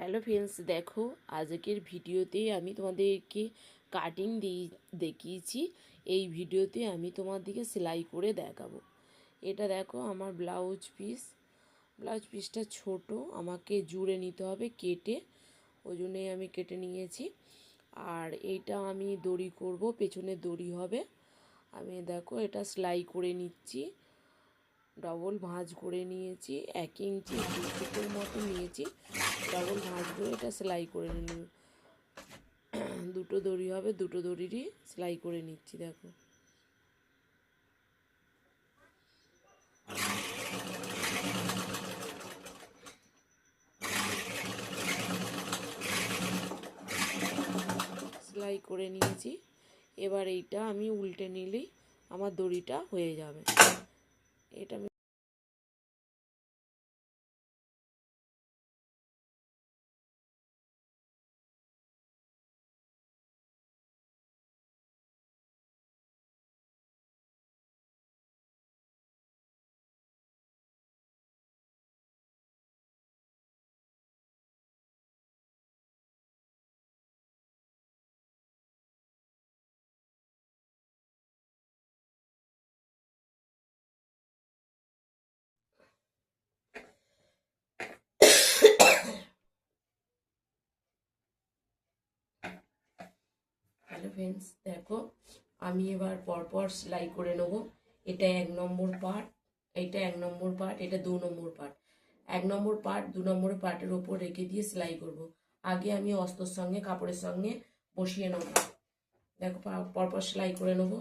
Hello friends, দেখো আজকের ভিডিওতে আমি তোমাদেরকে কাটিং দেখিয়েছি। এই ভিডিওতে আমি তোমাদেরকে সেলাই করে দেখাবো। এটা দেখো আমার ব্লাউজ পিসটা ছোট, আমাকে জুড়ে নিতে হবে কেটে, ওই জন্যই আমি কেটে নিয়েছি। আর এইটা আমি দড়ি করব, পেছনে দড়ি হবে। আমি দেখো এটা সেলাই করে নিচ্ছি, ডবল ভাঁজ করে নিয়েছি, 1 ইঞ্চি 2 ফুটের মতো নিয়েছি। ডবল ভাঁজ করে এটা সেলাই করে নেব। দুটো দড়ি হবে, দুটো দড়িরই সেলাই করে নিচ্ছি। দেখো সেলাই করে নিয়েছি। এবার এইটা আমি উল্টে নিলেই আমার দড়িটা হয়ে যাবে। এটা আমি হ্যালো ফ্রেন্ডস, দেখো আমি এবার পরপর সেলাই করে নেব। এটা 1 নম্বর পার্ট, এটা 1 নম্বর পার্ট, এটা 2 নম্বর পার্ট। 1 নম্বর পার্ট 2 নম্বর পার্টের ওপর রেখে দিয়ে সেলাই করব। আগে আমি অস্ত্রর সঙ্গে কাপড়ের সঙ্গে বসিয়ে নেব। দেখো পরপর সেলাই করে নেব।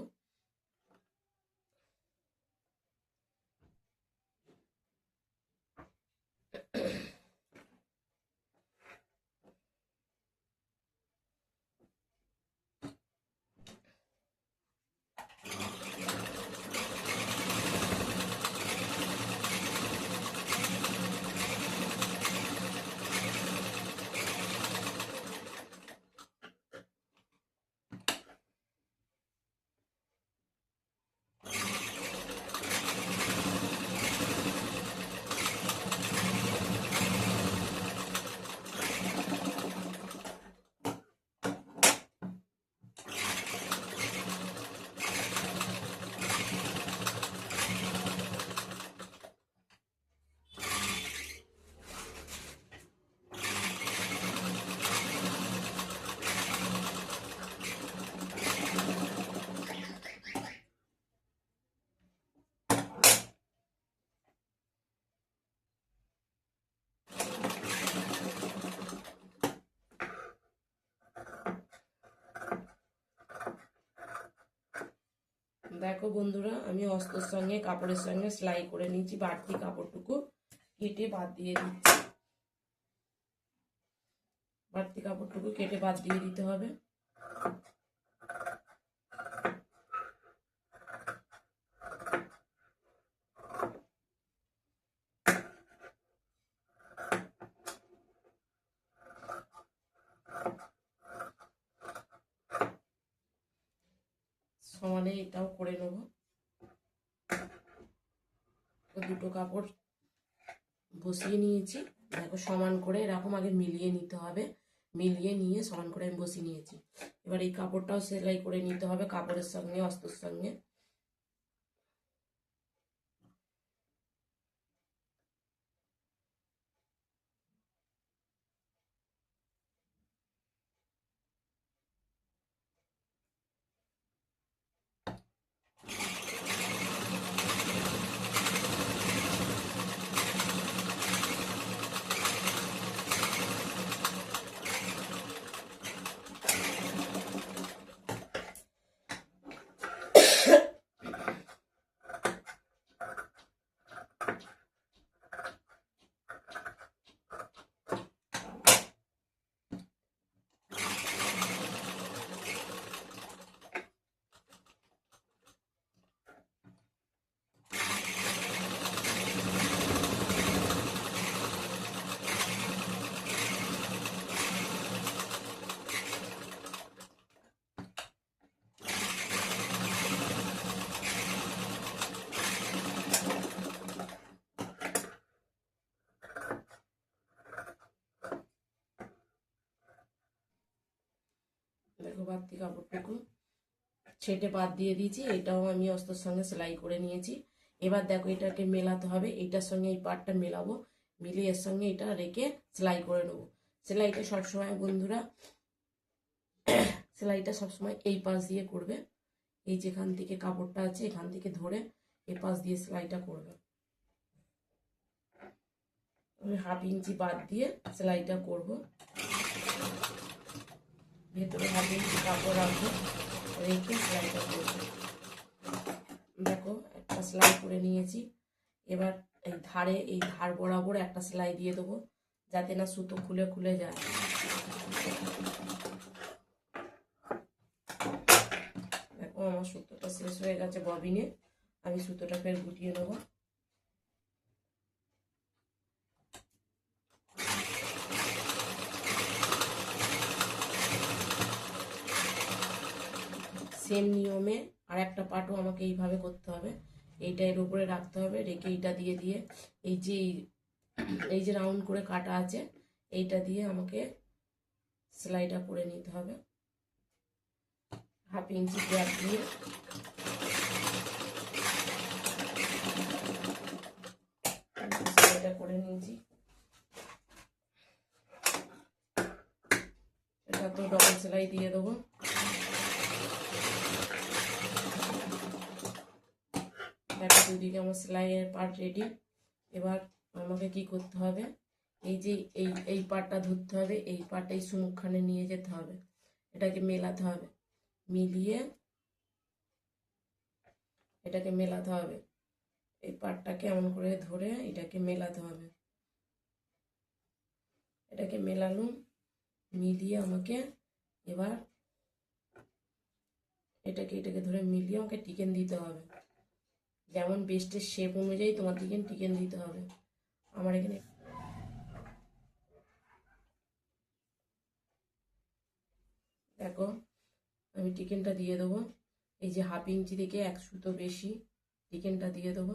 দেখো বন্ধুরা, আমি অস্ত্রের সঙ্গে কাপড়ের সঙ্গে সেলাই করে নিয়েছি। বাড়তি কাপড়টুকু কেটে বাদ দিয়ে দিচ্ছি। বাড়তি কাপড়টুকু কেটে বাদ দিয়ে দিতে হবে। সমানে এটাও করে নেব। দুটো কাপড় বসিয়ে নিয়েছি। দেখো সমান করে এরকম আগে মিলিয়ে নিতে হবে, মিলিয়ে নিয়ে সমান করে আমি বসিয়ে নিয়েছি। এবার এই কাপড়টাও সেলাই করে নিতে হবে কাপড়ের সঙ্গে, অস্ত্রের সঙ্গে। দেখো বাড়তি কাপড়টুকু ছেটে বাদ দিয়ে দিয়েছি, এটাও আমি অস্ত্রের সঙ্গে সেলাই করে নিয়েছি। এবার দেখো এটাকে মেলাতে হবে, এইটার সঙ্গে এই পাটটা মেলাবো, মিলিয়ে এর সঙ্গে এটা রেখে সেলাই করে নেবো। সেলাইটা সবসময় বন্ধুরা সেলাইটা সবসময় এই পাশ দিয়ে করবে, এই যেখান থেকে কাপড়টা আছে এখান থেকে ধরে এই পাশ দিয়ে সেলাইটা করবে। আমি 1/2 ইঞ্চি বাদ দিয়ে সেলাইটা করব, ভেতরে 1/2 ইঞ্চি কাপড় রাখবো, রেখে সেলাইটা করবো। দেখো একটা সেলাই করে নিয়েছি। এবার এই ধার বরাবর একটা সেলাই দিয়ে দেবো, যাতে না সুতো খুলে খুলে যায়। দেখো আমার সুতোটা শেষ হয়ে গেছে ববিনে, আমি সুতোটা ফের গুটিয়ে নেবো। সেম নিয়মে আর একটা পাটও আমাকে এইভাবে করতে হবে, এইটা এর উপরে রাখতে হবে, রেখে এইটা দিয়ে দিয়ে এই যে রাউন্ড করে কাটা আছে এইটা দিয়ে আমাকে সেলাইটা করে নিতে হবে। 1/2 ইঞ্চি গ্যাপ দিয়ে সেলাইটা করে নিয়েছি। এটা তো ডবল সেলাই দিয়ে দেবো। দেখো দুদিকে আমার সেলাইয়ের পার্ট রেডি। এবার আমাকে কি করতে হবে, এই যে এই পার্টটা ধরতে হবে, এই পার্টটা এই সুমুখখানে নিয়ে যেতে হবে, এটাকে মেলাতে হবে, মিলিয়ে এটাকে মেলাতে হবে, এই পার্টটাকে এমন করে ধরে এটাকে মেলাতে হবে। এটাকে মেলালুম, মিলিয়ে আমাকে এবার এটাকে ধরে মিলিয়ে আমাকে টিকেন দিতে হবে, যেমন বেস্টের শেপ অনুযায়ী তোমার টিকেন দিতে হবে। আমার এখানে দেখো আমি টিকেনটা দিয়ে দেবো, এই যে 1/2 ইঞ্চি থেকে 1 সুতো বেশি টিকেনটা দিয়ে দেবো।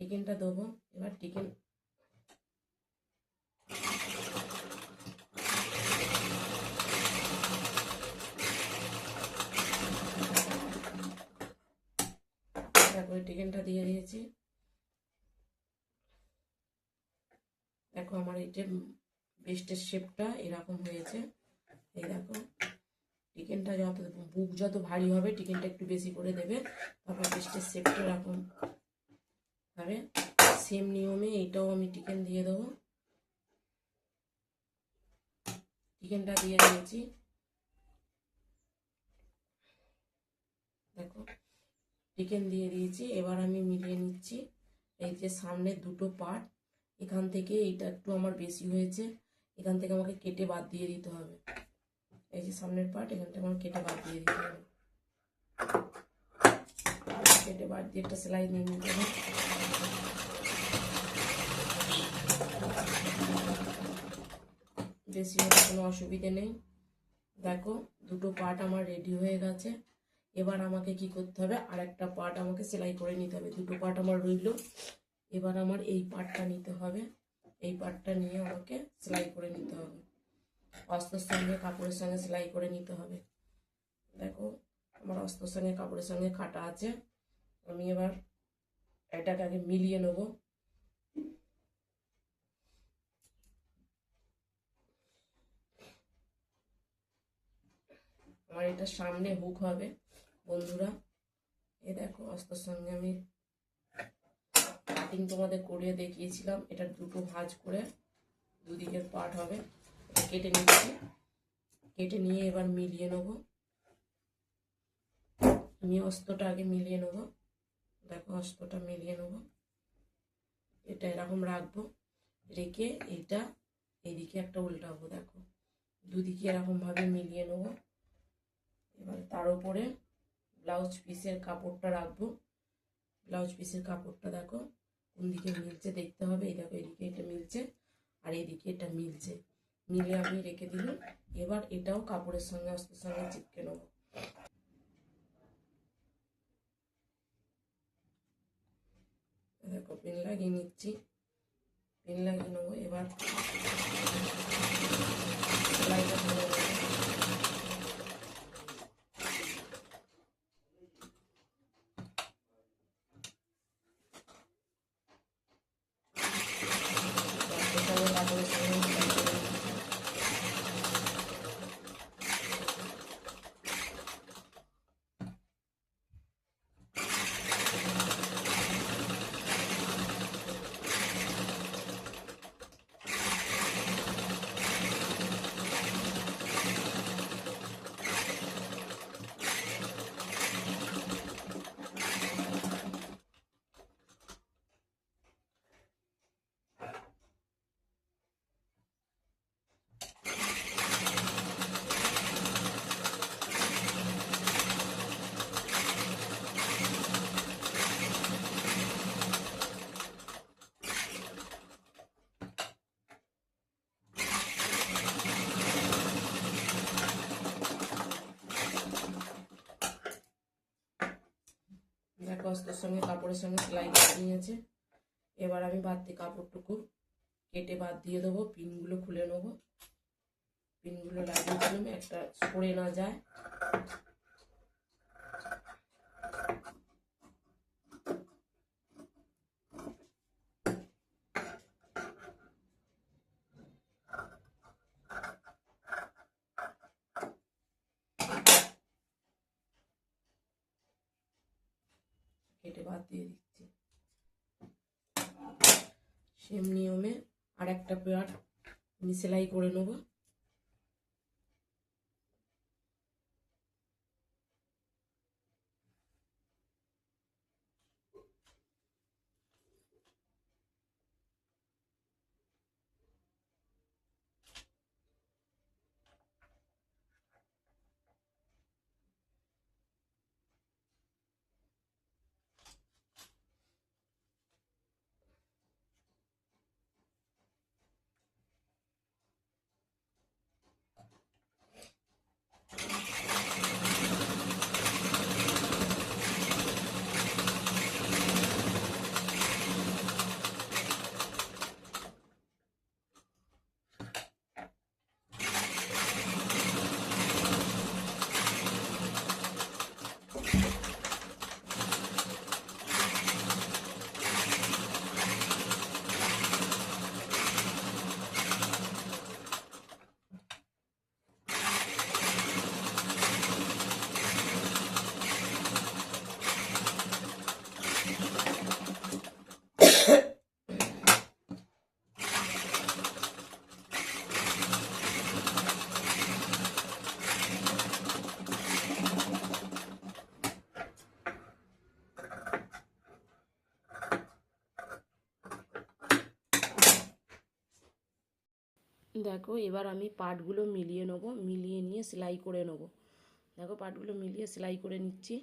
টিকেনটা দেবো, এবার টিকেন দেখো টিকেনটা দিয়ে দিয়েছি। দেখো আমার এই যে বেস্টের শেপটা এরকম হয়েছে। এই দেখো টিকেনটা বুক যত ভারী হবে টিকেনটা একটু বেশি করে দেবে, তারপর বেস্টের শেপটা এরকম হবে। সেম নিয়মে এইটাও আমি টিকেন দিয়ে দেবো। টিকেনটা দিয়ে দিয়েছি। দেখো টিকেন দিয়ে দিয়েছি। এবার আমি মিলিয়ে নিচ্ছি। এই যে সামনের দুটো পার্ট, এখান থেকে এইটা একটু আমার বেশি হয়েছে, এখান থেকে আমাকে কেটে বাদ দিয়ে দিতে হবে। এই যে সামনের পার্ট, এখান থেকে আমার কেটে বাদ দিয়ে দিতে হবে। কেটে বাদ দিয়ে একটা সেলাই নিয়ে নিতে হবে। বেশি হলে কোনো অসুবিধে নেই। দেখো দুটো পার্ট আমার রেডি হয়ে গেছে। এবার আমাকে কি করতে হবে, আর একটা পার্ট আমাকে সেলাই করে নিতে হবে। দুটো পার্ট আমার রইল, এবার আমার এই পার্টটা নিতে হবে। এই পার্টটা নিয়ে আমাকে সেলাই করে নিতে হবে, অস্ত্রের সঙ্গে কাপড়ের সঙ্গে সেলাই করে নিতে হবে। দেখো আমার অস্ত্রের সঙ্গে কাপড়ের সঙ্গে কাটা আছে। আমি এবার এটাকে আগে মিলিয়ে নেব। আমার এটা সামনে হুক হবে বন্ধুরা। এ দেখো অস্ত্রের সঙ্গে আমি কাটিং তোমাদের করে দেখিয়েছিলাম, এটা দুটো ভাঁজ করে দুদিকের পার্ট হবে। এটা কেটে নিচ্ছি, কেটে নিয়ে এবার মিলিয়ে নেব। আমি অস্ত্রটা আগে মিলিয়ে নেব। দেখো অস্ত্রটা মিলিয়ে নেব, এটা এরকম রাখবো, রেখে এইটা এইদিকে একটা উল্টাবো। দেখো দুদিকে এরকম ভাবে মিলিয়ে নেব। এবার তার উপরে ব্লাউজ পিসের কাপড়টা রাখবো। ব্লাউজ পিসের কাপড়টা দেখো কোন দিকে মিলছে দেখতে হবে। এই দেখো এদিকে এটা মিলছে আর এইদিকে এটা মিলছে, মিলে আমি রেখে দিলাম। এবার এটাও কাপড়ের সঙ্গে অস্ত্রের সঙ্গে চিপকে নেব। দেখো পিন লাগিয়ে নিচ্ছি। পিন লাগিয়ে নেবো। এবার সেলাইটা করে নেবো। কাপড়ের সঙ্গে দেখো অস্ত্রের সঙ্গে কাপড়ের সঙ্গে সেলাই করে নিয়েছে। এবার আমি বাড়তি কাপড়টুকু কেটে বাদ দিয়ে দেবো। পিনগুলো খুলে নেবো। পিনগুলো লাগিয়ে দিলাম, একটা সরে না যায়। কেটে বাদ দিয়ে দিচ্ছি। সেম নিয়মে আর একটা পেয়ার আমি সেলাই করে নেব। দেখো এবার আমি পাটগুলো মিলিয়ে নেবো। মিলিয়ে নিয়ে সেলাই করে নেবো। দেখো পাটগুলো মিলিয়ে সেলাই করে নিচ্ছি।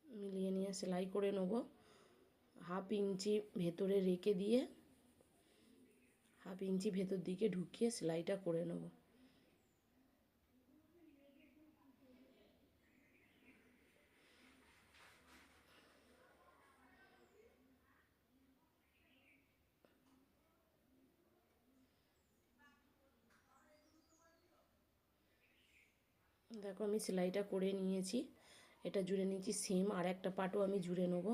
মিলিয়ে নিয়ে সেলাই করে নেবো। 1/2 ইঞ্চি ভেতরে রেখে দিয়ে 1/2 ইঞ্চি ভেতর দিকে ঢুকিয়ে সেলাইটা করে নেবো। দেখো আমি সেলাইটা করে নিয়েছি। এটা জুড়ে নিয়েছি সেম। আর একটা পাটও আমি জুড়ে নেবো।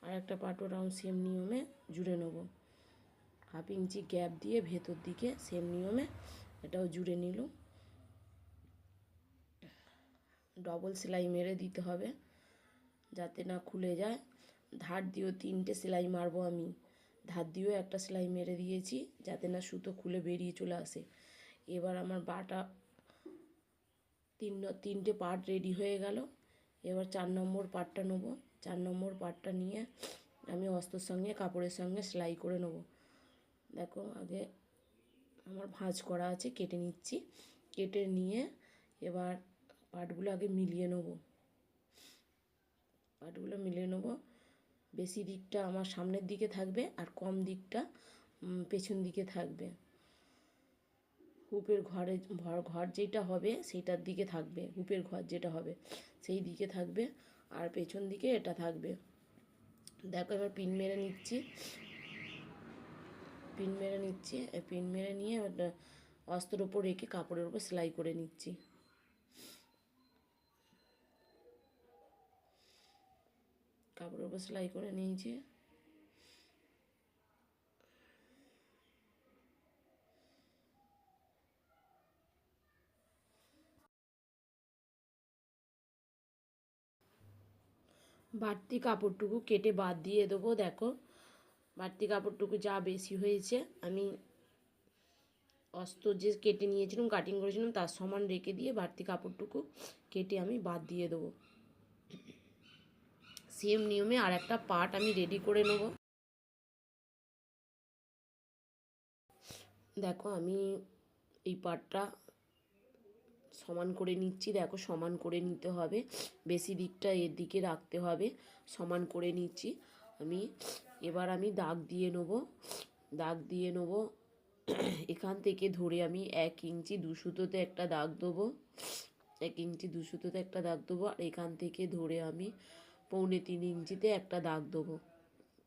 আর একটা পাটও রাউন্ড সেম নিয়মে জুড়ে নেবো। 1/2 ইঞ্চি গ্যাপ দিয়ে ভেতর দিকে সেম নিয়মে এটাও জুড়ে নিলাম। ডবল সেলাই মেরে দিতে হবে যাতে না খুলে যায়। ধার দিয়েও 3টে সেলাই মারবো আমি। ধার দিয়েও একটা সেলাই মেরে দিয়েছি যাতে না সুতো খুলে বেরিয়ে চলে আসে। এবার আমার বাটা 3টে পার্ট রেডি হয়ে গেল। এবার 4 নম্বর পার্টটা নেবো। 4 নম্বর পার্টটা নিয়ে আমি অস্ত্রের সঙ্গে কাপড়ের সঙ্গে সেলাই করে নেবো। দেখো আগে আমার ভাঁজ করা আছে, কেটে নিচ্ছি। কেটে নিয়ে এবার পার্টগুলো আগে মিলিয়ে নেবো। পার্টগুলো মিলিয়ে নেবো। বেশি দিকটা আমার সামনের দিকে থাকবে আর কম দিকটা পেছন দিকে থাকবে। হুপের ঘর যেটা হবে সেইটার দিকে থাকবে। হুপের ঘর যেটা হবে সেই দিকে থাকবে আর পেছন দিকে এটা থাকবে। দেখো এবার পিন মেরে নিচ্ছি, পিন মেরে নিচ্ছি। পিন মেরে নিয়ে অস্ত্রের ওপর রেখে কাপড়ের উপর সেলাই করে নিচ্ছি। কাপড়ের উপর সেলাই করে নিয়েছি। বাড়তি কাপড়টুকু কেটে বাদ দিয়ে দেবো। দেখো বাড়তি কাপড়টুকু যা বেশি হয়েছে আমি অস্ত্র যে কেটে নিয়েছিলাম, কাটিং করেছিলাম, তার সমান রেখে দিয়ে বাড়তি কাপড়টুকু কেটে আমি বাদ দিয়ে দেবো। সেম নিয়মে আর একটা পার্ট আমি রেডি করে নেব। দেখো আমি এই পার্টটা সমান করে নিচ্ছি। দেখো সমান করে নিতে হবে, বেশি দিকটা এর দিকে রাখতে হবে। সমান করে নিচ্ছি আমি। এবার আমি দাগ দিয়ে নেব। দাগ দিয়ে নেব এখান থেকে ধরে আমি 1 ইঞ্চি 2 সুতোতে একটা দাগ দেবো। 1 ইঞ্চি 2 সুতোতে একটা দাগ দেবো। আর এখান থেকে ধরে আমি 3.25 ইঞ্চিতে একটা দাগ দেবো।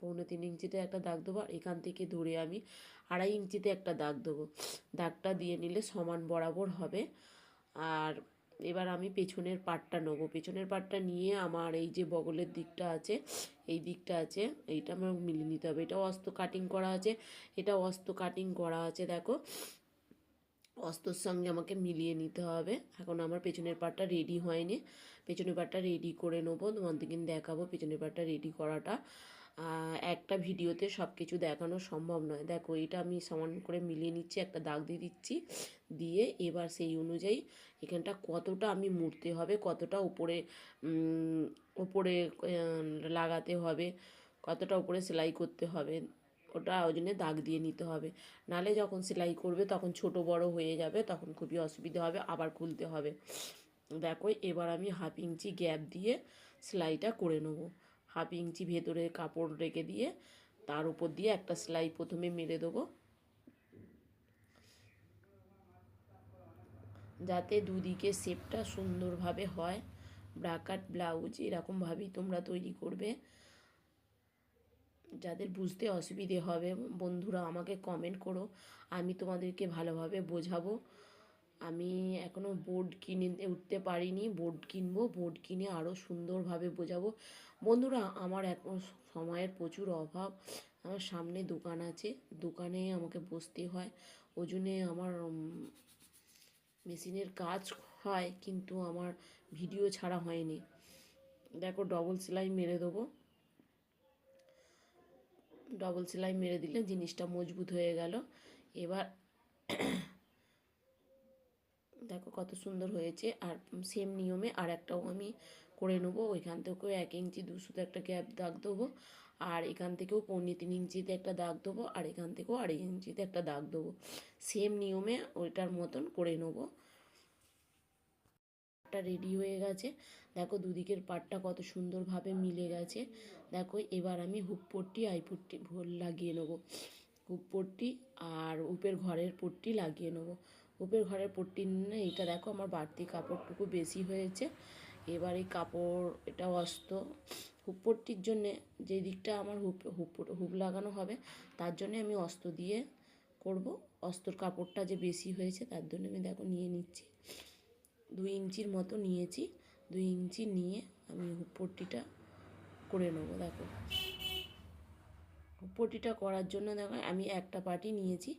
3.25 ইঞ্চিতে একটা দাগ দেবো। আর এখান থেকে ধরে আমি 2.5 ইঞ্চিতে একটা দাগ দেবো। দাগটা দিয়ে নিলে সমান বরাবর হবে। আর এবার আমি পেছনের পাটটা নেবো। পেছনের পাটটা নিয়ে আমার এই যে বগলের দিকটা আছে, এই দিকটা আছে, এইটা আমার মিলিয়ে নিতে হবে। এটাও অস্ত কাটিং করা আছে, এটাও অস্ত কাটিং করা আছে। দেখো অস্তর সঙ্গে আমাকে মিলিয়ে নিতে হবে। এখন আমার পেছনের পাটটা রেডি হয়নি, পেছনের পাটটা রেডি করে নেবো। তোমাদেরকে দেখাবো পেছনের পাটটা রেডি করাটা। একটা ভিডিওতে সব কিছু দেখানো সম্ভব নয়। দেখো এটা আমি সমান করে মিলিয়ে নিচ্ছি, একটা দাগ দিয়ে দিচ্ছি। দিয়ে এবার সেই অনুযায়ী এখানটা কতটা আমি মুড়তে হবে, কতটা উপরে উপরে লাগাতে হবে, কতটা উপরে সেলাই করতে হবে, ওটা ওই জন্যে দাগ দিয়ে নিতে হবে। নালে যখন সেলাই করবে তখন ছোট বড় হয়ে যাবে, তখন খুবই অসুবিধা হবে, আবার খুলতে হবে। দেখো এবার আমি 1/2 ইঞ্চি গ্যাপ দিয়ে সেলাইটা করে নেবো। 1/2 ইঞ্চি ভেতরে কাপড় রেখে দিয়ে তার উপর দিয়ে একটা সেলাই প্রথমে মেরে দেবো, যাতে দুদিকে শেপটা সুন্দরভাবে হয়। ব্রাকাট ব্লাউজ এরকমভাবেই তোমরা তৈরি করবে। যাদের বুঝতে অসুবিধে হবে বন্ধুরা আমাকে কমেন্ট করো, আমি তোমাদেরকে ভালোভাবে বোঝাবো। আমি এখনও বোর্ড কিনে উঠতে পারিনি, বোর্ড কিনবো, বোর্ড কিনে আরও সুন্দরভাবে বোঝাবো। বন্ধুরা আমার এখন সময়ের প্রচুর অভাব। আমার সামনে দোকান আছে, দোকানে আমাকে বসতে হয়, ওই জন্যে আমার মেশিনের কাজ হয় কিন্তু আমার ভিডিও ছাড়া হয়নি। দেখো ডবল সেলাই মেরে দেবো। ডবল সেলাই মেরে দিলে জিনিসটা মজবুত হয়ে গেল। এবার দেখো কত সুন্দর হয়েছে। আর সেম নিয়মে আর একটাও আমি করে নেবো। ওইখান থেকেও 1 ইঞ্চি 2 সুতো একটা গ্যাপ দাগ দেবো। আর এখান থেকেও 3.25 ইঞ্চিতে একটা দাগ দেবো। আর এখান থেকেও 2.5 ইঞ্চিতে একটা দাগ দেবো। সেম নিয়মে ওইটার মতন করে নেবো। পাটটা রেডি হয়ে গেছে। দেখো দুদিকের পাটটা কত সুন্দরভাবে মিলে গেছে। দেখো এবার আমি হুক পট্টি আই পট্টি লাগিয়ে নেবো। হুক পট্টি আর উপের ঘরের পট্টি লাগিয়ে নেবো। উপের ঘরের পট্টি নিয়ে এইটা দেখো আমার বাড়তি কাপড়টুকু বেশি হয়েছে। এবার এই কাপড় এটা অস্ত হুক পট্টির জন্যে যে দিকটা আমার হুক লাগানো হবে তার জন্যে আমি অস্ত দিয়ে করব। অস্তর কাপড়টা যে বেশি হয়েছে তার জন্য আমি দেখো নিয়ে নিচ্ছি, 2 ইঞ্চির মতো নিয়েছি। 2 ইঞ্চি নিয়ে আমি পট্টিটা করে নেবো। দেখো পট্টিটা করার জন্য দেখো আমি একটা পাটি নিয়েছি।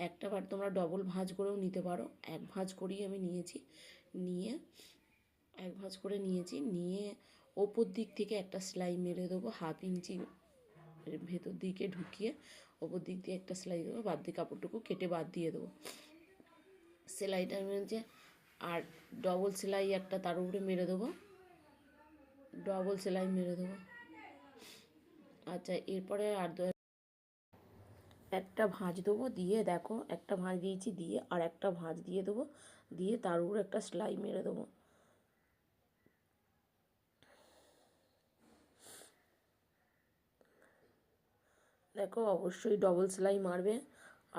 একটা পাট তোমরা ডবল ভাঁজ করেও নিতে পারো, এক ভাঁজ করেই আমি নিয়েছি। নিয়ে এক ভাঁজ করে নিয়েছি, নিয়ে ওপর দিক থেকে একটা সেলাই মেরে দেবো। 1/2 ইঞ্চি ভেতর দিকে ঢুকিয়ে ওপর দিক দিয়ে একটা সেলাই দেবো। বাদ দিয়ে কাপড়টুকু কেটে বাদ দিয়ে দেবো। সেলাইটা মেরেছে আর ডবল সেলাই একটা তার উপরে মেরে দেবো, ডবল সেলাই মেরে দেবো। আচ্ছা এরপরে আর একটা ভাঁজ দেবো, দিয়ে দেখো একটা ভাঁজ দিয়েছি, দিয়ে আর একটা ভাঁজ দিয়ে দেবো, দিয়ে তার উপরে একটা সেলাই মেরে দেবো। দেখো অবশ্যই ডবল সেলাই মারবে।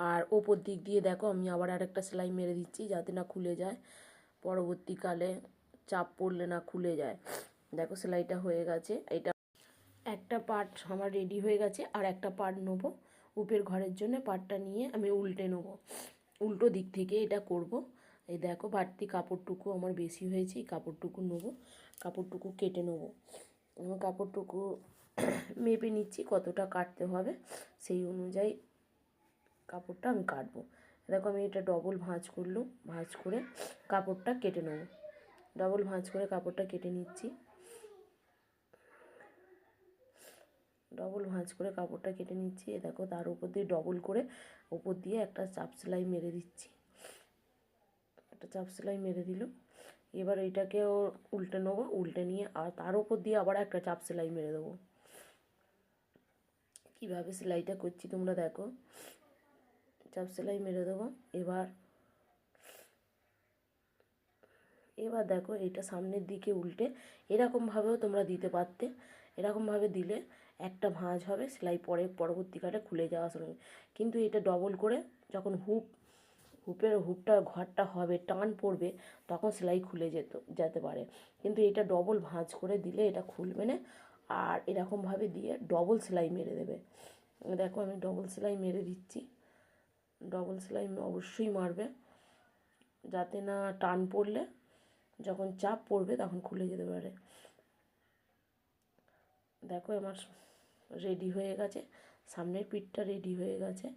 আর ওপর দিক দিয়ে দেখো আমি আবার আরেকটা সেলাই মেরে দিচ্ছি যাতে না খুলে যায়, পরবর্তীকালে চাপ পড়লে না খুলে যায়। দেখো সেলাইটা হয়ে গেছে। এটা একটা পার্ট আমার রেডি হয়ে গেছে, আর একটা পার্ট নেবো উপের ঘরের জন্য। পার্টটা নিয়ে আমি উল্টে নেবো, উল্টো দিক থেকে এটা করব। এই দেখো বাড়তি কাপড়টুকু আমার বেশি হয়েছে, এই কাপড়টুকু নেবো, কাপড়টুকু কেটে নেবো। আমি কাপড়টুকু মেপে নিচ্ছি কতটা কাটতে হবে, সেই অনুযায়ী কাপড়টা আমি কাটবো। দেখো আমি এটা ডবল ভাঁজ করলাম, ভাঁজ করে কাপড়টা কেটে নেবো। ডবল ভাঁজ করে কাপড়টা কেটে নিচ্ছি, ডবল ভাঁজ করে কাপড়টা কেটে নিচ্ছি। এ দেখো তার উপর দিয়ে ডবল করে উপর দিয়ে একটা চাপ সেলাই মেরে দিচ্ছি, একটা চাপ সেলাই মেরে দিল। এবার এইটাকেও উল্টে নেবো, উল্টে নিয়ে আর তার উপর দিয়ে আবার একটা চাপ সেলাই মেরে দেবো। কীভাবে সেলাইটা করছি তোমরা দেখো, চাপ সেলাই মেরে দেবো। এবার দেখো এটা সামনের দিকে উল্টে এরকমভাবেও তোমরা দিতে পারতে, এরকমভাবে দিলে একটা ভাঁজ হবে, সেলাই পরবর্তীকালে খুলে যাওয়ার সঙ্গে। কিন্তু এটা ডবল করে যখন হুপটা ঘরটা হবে, টান পড়বে, তখন সেলাই খুলে যেতে পারে। কিন্তু এটা ডবল ভাঁজ করে দিলে এটা খুলবে না, আর এরকমভাবে দিয়ে ডবল সেলাই মেরে দেবে। দেখো আমি ডবল সেলাই মেরে দিচ্ছি, ডবল সেলাই অবশ্যই মারবে, যাতে না টান পড়লে যখন চাপ পড়বে তখন খুলে যেতে পারে। দেখো আমার রেডি হয়ে গেছে, সামনের পিঠটা রেডি হয়ে গেছে।